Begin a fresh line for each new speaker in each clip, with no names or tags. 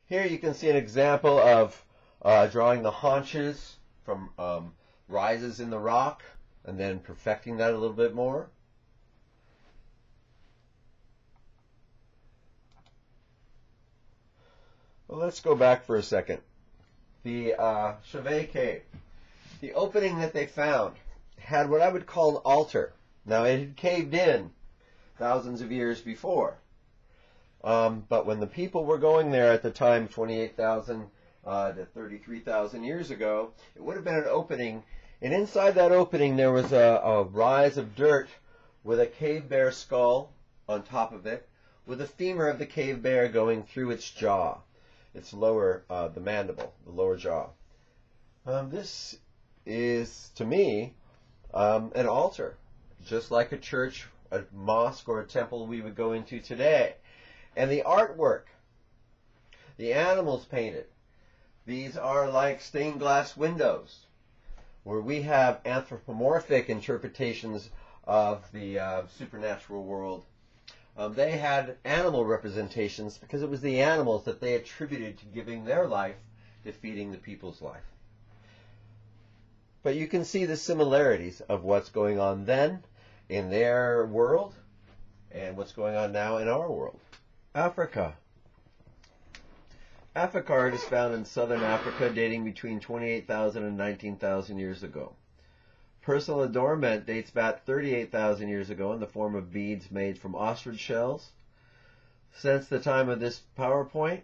Here you can see an example of drawing the haunches from rises in the rock and then perfecting that a little bit more. Well, let's go back for a second. The Chauvet Cave, the opening that they found had what I would call an altar. Now, it had caved in thousands of years before. But when the people were going there at the time, 28,000 to 33,000 years ago, it would have been an opening. And inside that opening, there was a rise of dirt with a cave bear skull on top of it, with the femur of the cave bear going through its jaw. Its lower, the mandible, the lower jaw. This is, to me, an altar, just like a church, a mosque, or a temple we would go into today. And the artwork, the animals painted, these are like stained glass windows, where we have anthropomorphic interpretations of the supernatural world. They had animal representations because it was the animals that they attributed to giving their life to feeding the people's life. But you can see the similarities of what's going on then in their world and what's going on now in our world. Africa. Africa art is found in southern Africa dating between 28,000 and 19,000 years ago. Personal adornment dates back 38,000 years ago in the form of beads made from ostrich shells. Since the time of this PowerPoint,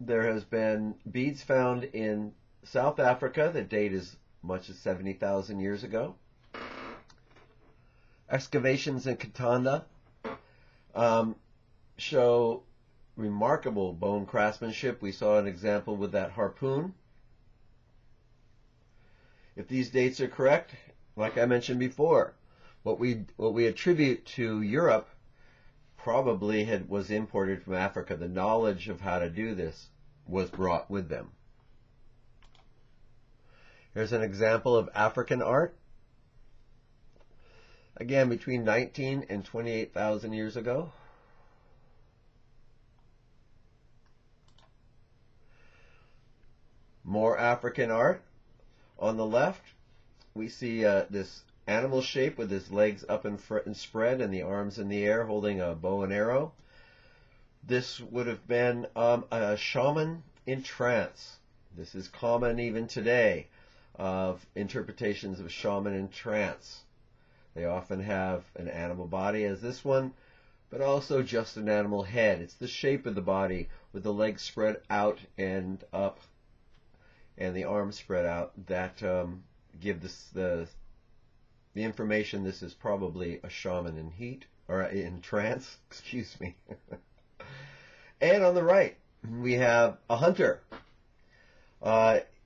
there has been beads found in South Africa that date as much as 70,000 years ago. Excavations in Katanga show remarkable bone craftsmanship. We saw an example with that harpoon. If these dates are correct, like I mentioned before, what we attribute to Europe probably was imported from Africa. The knowledge of how to do this was brought with them. Here's an example of African art. Again, between 19 and 28,000 years ago. More African art. On the left, we see this animal shape with his legs up and spread and the arms in the air holding a bow and arrow. This would have been a shaman in trance. This is common even today, of interpretations of shaman in trance. They often have an animal body as this one, but also just an animal head. It's the shape of the body with the legs spread out and up and the arms spread out that give this the information this is probably a shaman in heat, or in trance, excuse me. And on the right, we have a hunter.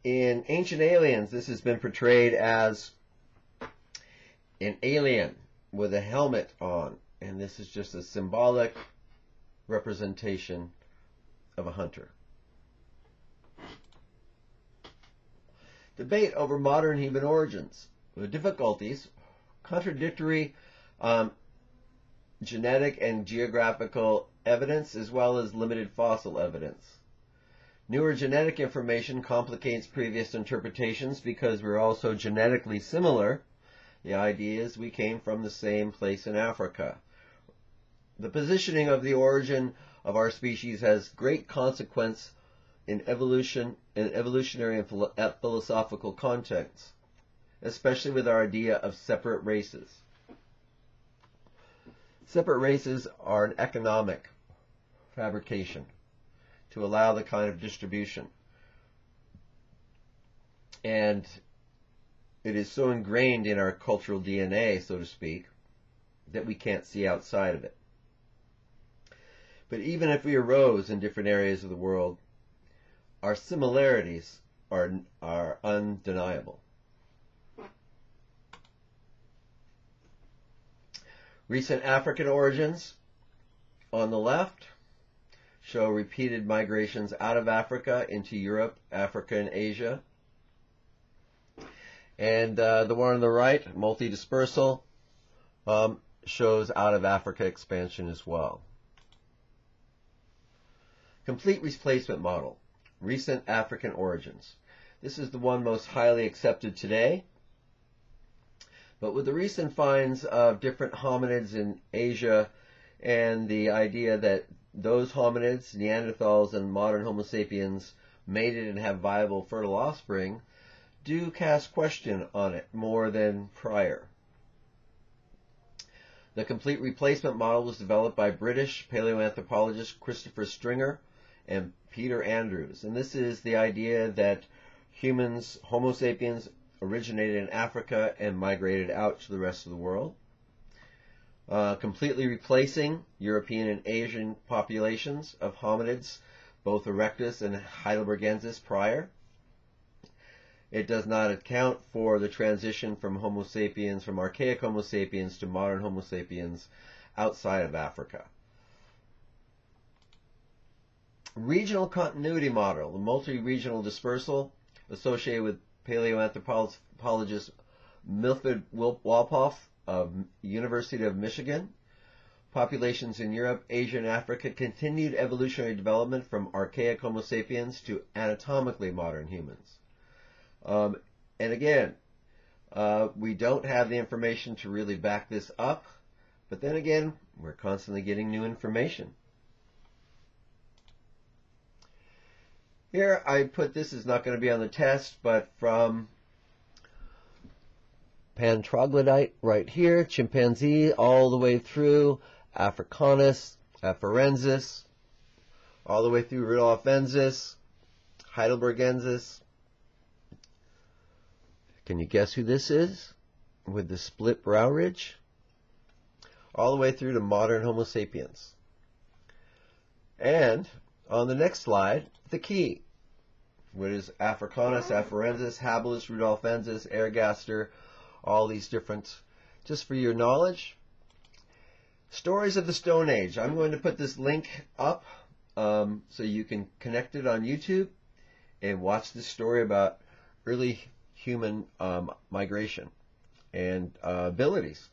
In Ancient Aliens, this has been portrayed as an alien with a helmet on, and this is just a symbolic representation of a hunter. Debate over modern human origins. The difficulties, contradictory genetic and geographical evidence, as well as limited fossil evidence. Newer genetic information complicates previous interpretations because we're also genetically similar. The idea is we came from the same place in Africa. The positioning of the origin of our species has great consequence in evolutionary and philosophical contexts, especially with our idea of separate races. Separate races are an economic fabrication to allow the kind of distribution. And it is so ingrained in our cultural DNA, so to speak, that we can't see outside of it. But even if we arose in different areas of the world, our similarities are undeniable. Recent African origins on the left show repeated migrations out of Africa into Europe, Africa, and Asia. And the one on the right, multi-dispersal, shows out of Africa expansion as well. Complete replacement model, recent African origins. This is the one most highly accepted today. But with the recent finds of different hominids in Asia and the idea that those hominids, Neanderthals and modern Homo sapiens, mated and have viable fertile offspring, do cast question on it more than prior. The complete replacement model was developed by British paleoanthropologist Christopher Stringer and Peter Andrews. And this is the idea that humans, Homo sapiens, originated in Africa and migrated out to the rest of the world. Completely replacing European and Asian populations of hominids, both erectus and heidelbergensis prior. It does not account for the transition from Homo sapiens, from archaic Homo sapiens to modern Homo sapiens outside of Africa. Regional continuity model, the multi-regional dispersal associated with paleoanthropologist Milford Walpoff of University of Michigan. Populations in Europe, Asia, and Africa continued evolutionary development from archaic Homo sapiens to anatomically modern humans. And again, we don't have the information to really back this up, but then again, we're constantly getting new information. Here I put, this is not going to be on the test, but from Pan troglodyte right here, chimpanzee, all the way through Africanus, afarensis, all the way through Rudolfensis, heidelbergensis. Can you guess who this is with the split brow ridge? All the way through to modern Homo sapiens. And on the next slide, the key, which is Africanus, afarensis, habilis, Rudolfensis, ergaster, all these different, just for your knowledge. Stories of the Stone Age. I'm going to put this link up so you can connect it on YouTube and watch this story about early human migration and abilities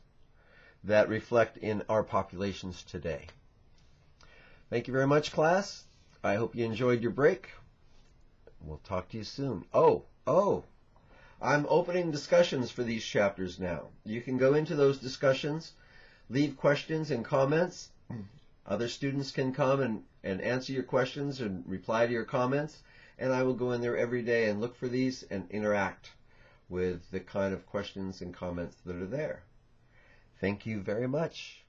that reflect in our populations today. Thank you very much, class. I hope you enjoyed your break. We'll talk to you soon. I'm opening discussions for these chapters now. You can go into those discussions, leave questions and comments. Other students can come and answer your questions and reply to your comments. And I will go in there every day and look for these and interact with the kind of questions and comments that are there. Thank you very much.